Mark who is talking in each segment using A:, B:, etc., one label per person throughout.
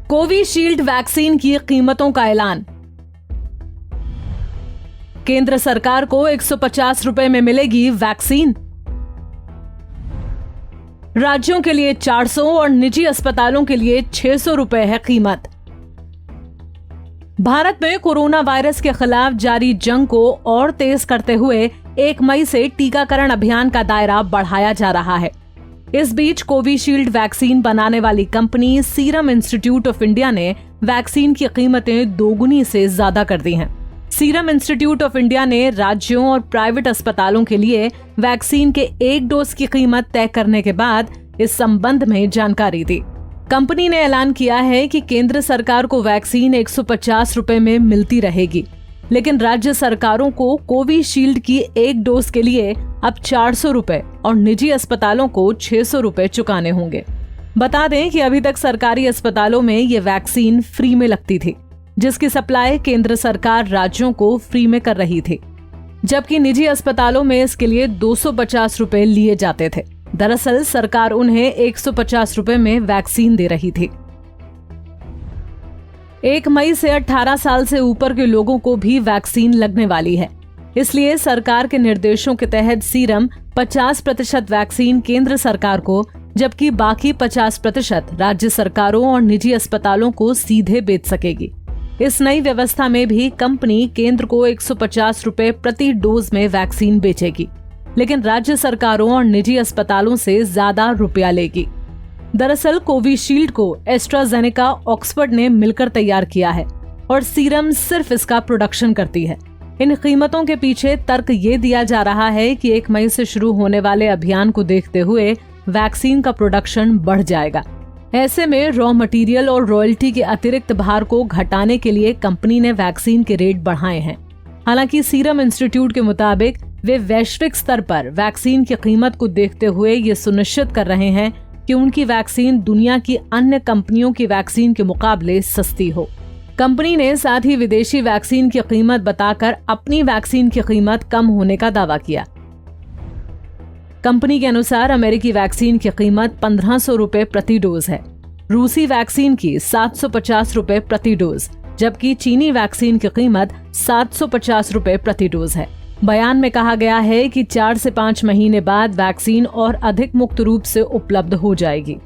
A: Covishield vaccine की कीमतों का ऐलान। केंद्र सरकार को 150 रुपए में मिलेगी वैक्सीन। राज्यों के लिए 400 और निजी अस्पतालों के लिए 600 रुपए है कीमत। भारत में कोरोना वायरस के खिलाफ जारी जंग को और तेज करते हुए 1 मई से टीकाकरण अभियान का दायरा बढ़ाया जा रहा है। इस बीच कोविशील्ड वैक्सीन बनाने वाली company serum institute of India ने वैक्सीन की कीमतें दोगुनी से ज्यादा कर दी हैं। सीरम इंस्टीट्यूट ऑफ इंडिया ने राज्यों और प्राइवेट अस्पतालों के लिए वैक्सीन के 1 डोज की कीमत तय करने के बाद इस संबंध में जानकारी दी। कंपनी ने ऐलान किया है कि केंद्र सरकार को वैक्सीन 150 रुपए में मिलती रहेगी, लेकिन राज्य सरकारों को कोविशील्ड की 1 डोज के लिए अब 400 रुपए और निजी अस्पतालों को 600 रुपए चुकाने होंगे। बता दें कि अभी तक सरकारी अस्पतालों में ये वैक्सीन फ्री में लगती थी, जिसकी सप्लाई केंद्र सरकार राज्यों को फ्री में कर रही थी, जबकि निजी अस्पतालों में इसके लिए 250 रुपए लिए जाते थे। दरअसल सरकार उन्हें 150 रुपए में वैक्सीन दे रही थी। 1 मई से 18 साल से ऊपर के लोगों को भी वैक्सीन लगने वाली है, इसलिए सरकार के निर्देशों के तहत सीरम 50% वैक्सीन केंद्र सरकार को, जबकि बाकी 50% राज्य सरकारों और निजी अस्पतालों को सीधे बेच सकेगी। इस नई व्यवस्था में भी कंपनी केंद्र को 150 रुपए प्रति डोज में वैक्सीन बेचेगी, लेकिन राज्य सरकारों और निजी अस्पतालों से ज्यादा रुपया लेगी। दरअसल कोविशील्ड को एस्ट्राजेनेका ऑक्सफोर्ड ने मिलकर तैयार किया है और सीरम सिर्फ इसका प्रोडक्शन करती है। इन कीमतों के पीछे तर्क ये दिया जा रहा है कि 1 मई से शुरू होने वाले अभियान को देखते हुए वैक्सीन का प्रोडक्शन बढ़ जाएगा। ऐसे में रॉ मटेरियल और रॉयल्टी के अतिरिक्त भार को घटाने के लिए कंपनी ने वैक्सीन के रेट बढ़ाए हैं। हालांकि सीरम इंस्टीट्यूट के मुताबिक वे वैश्विक स्तर पर वैक्सीन की कीमत को देखते हुए ये सुनिश्चित कर रहे हैं कि उनकी वैक्सीन दुनिया की अन्य कंपनियों की वैक्सीन के मुकाबले सस्ती हो। कंपनी ने साथ ही विदेशी वैक्सीन की कीमत बताकर अपनी वैक्सीन की कीमत कम होने का दावा किया। कंपनी के अनुसार अमेरिकी वैक्सीन की कीमत 1500 रुपए प्रति डोज है, रूसी वैक्सीन की 750 रुपए प्रति डोज, जबकि चीनी वैक्सीन की कीमत 750 रुपए प्रति डोज है। बयान में कहा गया है कि 4 से 5 महीने बाद वैक्सीन और अधिक मुक्त रूप से उपलब्ध हो जाएगी।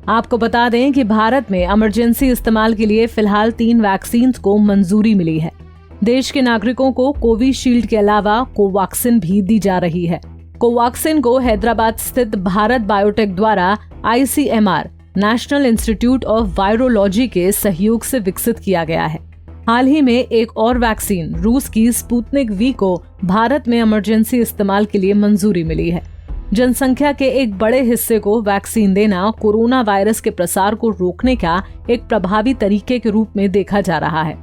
A: आपको बता दें कि भारत में इमरजेंसी इस्तेमाल के लिए फिलहाल 3 वैक्सीन को मंजूरी मिली है। देश के नागरिकों को कोविशील्ड के अलावा कोवैक्सिन भी दी जा रही है। कोवैक्सिन को हैदराबाद स्थित भारत बायोटेक द्वारा ICMR national institute of virology के सहयोग से विकसित किया गया है। हाल ही में एक और वैक्सीन रूस की स्पुतनिक V को भारत में इमरजेंसी इस्तेमाल के लिए मंजूरी मिली है। जनसंख्या के एक बड़े हिस्से को वैक्सीन देना कोरोना वायरस के प्रसार को रोकने का एक प्रभावी तरीके के रूप में देखा जा रहा है।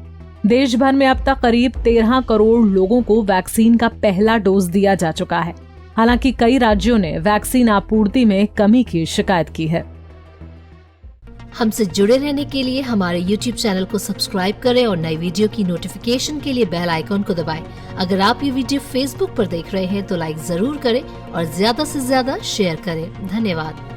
A: देश भर में अब तक करीब 13 करोड़ लोगों को वैक्सीन का पहला डोज दिया जा चुका है। हालांकि कई राज्यों ने वैक्सीन आपूर्ति में कमी की शिकायत की है।
B: हमसे जुड़े रहने के लिए हमारे YouTube चैनल को सब्सक्राइब करें और नई वीडियो की नोटिफिकेशन के लिए बेल आइकॉन को दबाएं। अगर आप ये वीडियो Facebook पर देख रहे हैं तो लाइक जरूर करें और ज्यादा से ज्यादा शेयर करें। धन्यवाद।